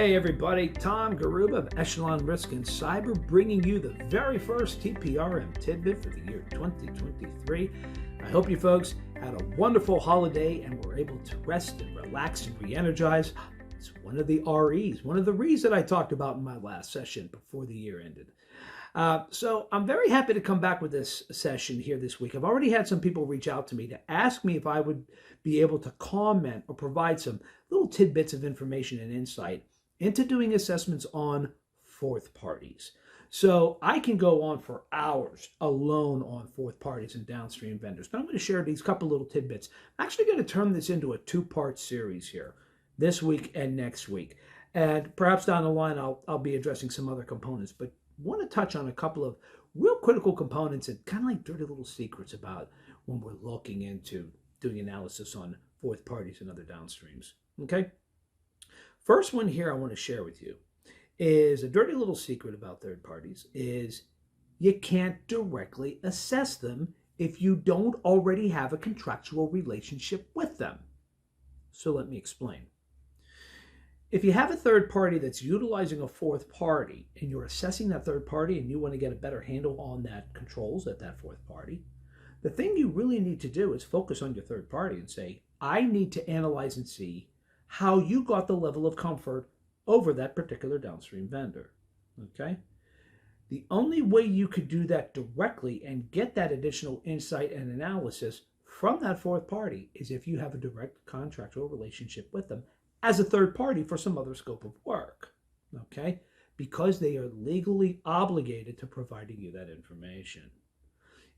Hey everybody, Tom Garruba of Echelon Risk and Cyber bringing you the very first TPRM tidbit for the year 2023. I hope you folks had a wonderful holiday and were able to rest and relax and re-energize. It's one of the REs, one of the Res that I talked about in my last session before the year ended. So I'm very happy to come back with this session here this week. I've already had some people reach out to me to ask me if I would be able to comment or provide some little tidbits of information and insight into doing assessments on fourth parties. So I can go on for hours alone on fourth parties and downstream vendors, but I'm going to share these couple little tidbits. I'm actually going to turn this into a two-part series here this week and next week. And perhaps down the line, I'll be addressing some other components, but want to touch on a couple of real critical components and kind of like dirty little secrets about when we're looking into doing analysis on fourth parties and other downstreams. Okay? First one here I want to share with you is a dirty little secret about third parties is you can't directly assess them if you don't already have a contractual relationship with them. So let me explain. If you have a third party that's utilizing a fourth party and you're assessing that third party and you want to get a better handle on that controls at that fourth party, the thing you really need to do is focus on your third party and say, I need to analyze and see how you got the level of comfort over that particular downstream vendor, okay? The only way you could do that directly and get that additional insight and analysis from that fourth party is if you have a direct contractual relationship with them as a third party for some other scope of work, okay? Because they are legally obligated to providing you that information.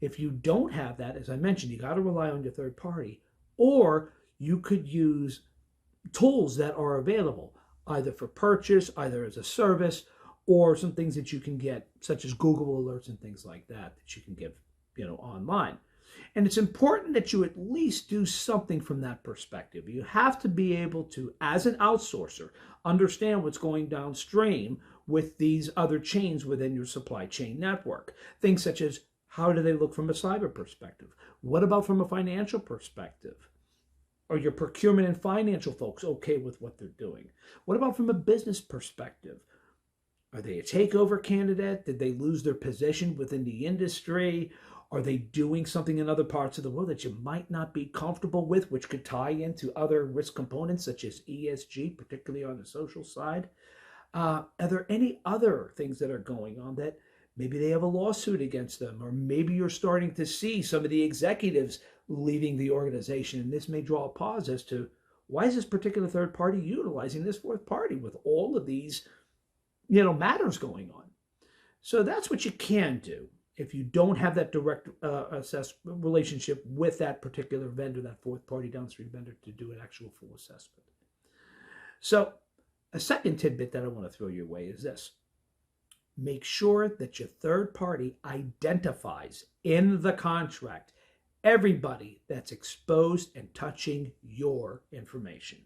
If you don't have that, as I mentioned, you got to rely on your third party, or you could use tools that are available either for purchase, either as a service, or some things that you can get, such as Google alerts and things like that you can get, online. And it's important that you at least do something from that perspective. You have to be able to, as an outsourcer, understand what's going downstream with these other chains within your supply chain network. Things such as, how do they look from a cyber perspective? What about from a financial perspective? Are your procurement and financial folks okay with what they're doing? What about from a business perspective? Are they a takeover candidate? Did they lose their position within the industry? Are they doing something in other parts of the world that you might not be comfortable with, which could tie into other risk components such as ESG, particularly on the social side? Are there any other things that are going on that maybe they have a lawsuit against them, or maybe you're starting to see some of the executives leaving the organization, and this may draw a pause as to why is this particular third party utilizing this fourth party with all of these, matters going on. So that's what you can do if you don't have that direct relationship with that particular vendor, that fourth party downstream vendor, to do an actual full assessment. So a second tidbit that I want to throw your way is this. Make sure that your third party identifies in the contract everybody that's exposed and touching your information.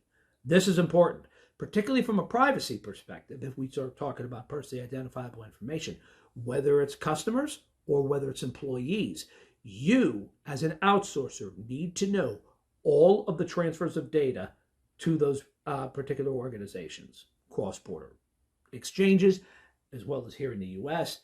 This is important, particularly from a privacy perspective, if we start talking about personally identifiable information, whether it's customers or whether it's employees. You, as an outsourcer, need to know all of the transfers of data to those particular organizations, cross-border exchanges, as well as here in the U.S.,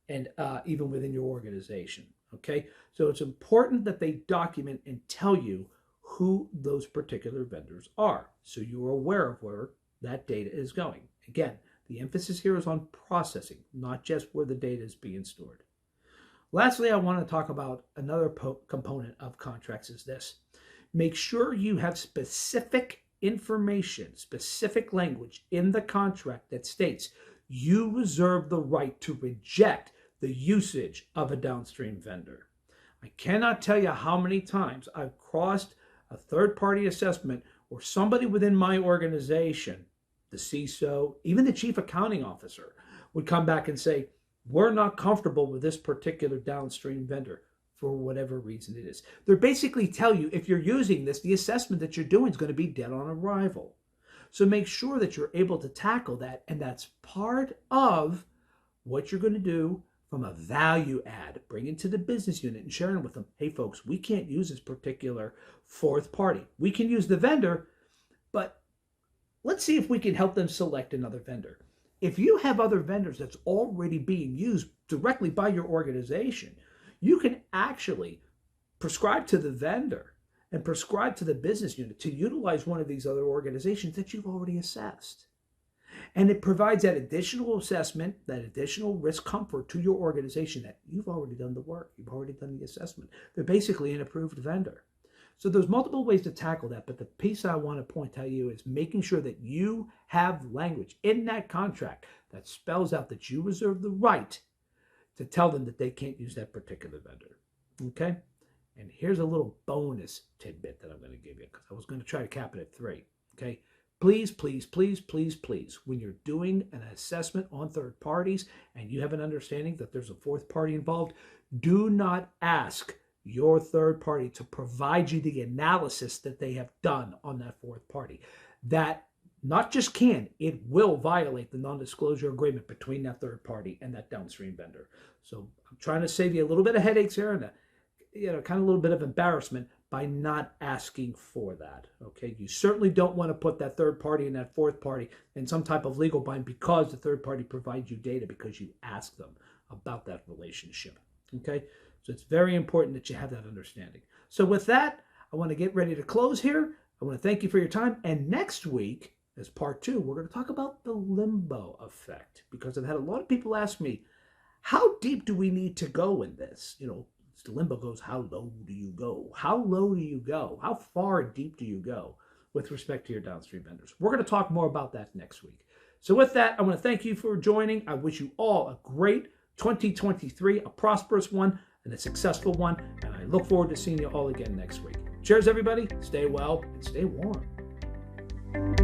and even within your organization, okay? So it's important that they document and tell you who those particular vendors are, so you're aware of where that data is going. Again, the emphasis here is on processing, not just where the data is being stored. Lastly, I want to talk about another component of contracts is this. Make sure you have specific information, specific language in the contract that states you reserve the right to reject the usage of a downstream vendor. I cannot tell you how many times I've crossed a third-party assessment where somebody within my organization, the CISO, even the chief accounting officer, would come back and say, we're not comfortable with this particular downstream vendor for whatever reason it is. They basically tell you if you're using this, the assessment that you're doing is going to be dead on arrival. So make sure that you're able to tackle that, and that's part of what you're going to do from a value add, bring it to the business unit and sharing with them, hey folks, we can't use this particular fourth party. We can use the vendor, but let's see if we can help them select another vendor. If you have other vendors that's already being used directly by your organization, you can actually prescribe to the vendor and prescribe to the business unit to utilize one of these other organizations that you've already assessed. And it provides that additional assessment, that additional risk comfort to your organization that you've already done the work, you've already done the assessment. They're basically an approved vendor. So there's multiple ways to tackle that, but the piece I want to point out to you is making sure that you have language in that contract that spells out that you reserve the right to tell them that they can't use that particular vendor. Okay? And here's a little bonus tidbit that I'm going to give you, because I was going to try to cap it at 3. Okay? Please, please, please, please, please, when you're doing an assessment on third parties and you have an understanding that there's a fourth party involved, do not ask your third party to provide you the analysis that they have done on that fourth party. That not just can, it will violate the non-disclosure agreement between that third party and that downstream vendor. So I'm trying to save you a little bit of headaches here and kind of a little bit of embarrassment by not asking for that. Okay, you certainly don't want to put that third party and that fourth party in some type of legal bind because the third party provides you data because you asked them about that relationship. Okay, so it's very important that you have that understanding. So with that, I want to get ready to close here. I want to thank you for your time. And next week, as part 2, we're going to talk about the limbo effect, because I've had a lot of people ask me, how deep do we need to go in this? The limbo goes, how low do you go? How low do you go? How far deep do you go with respect to your downstream vendors? We're going to talk more about that next week. So with that, I want to thank you for joining. I wish you all a great 2023, a prosperous one and a successful one. And I look forward to seeing you all again next week. Cheers, everybody. Stay well and stay warm.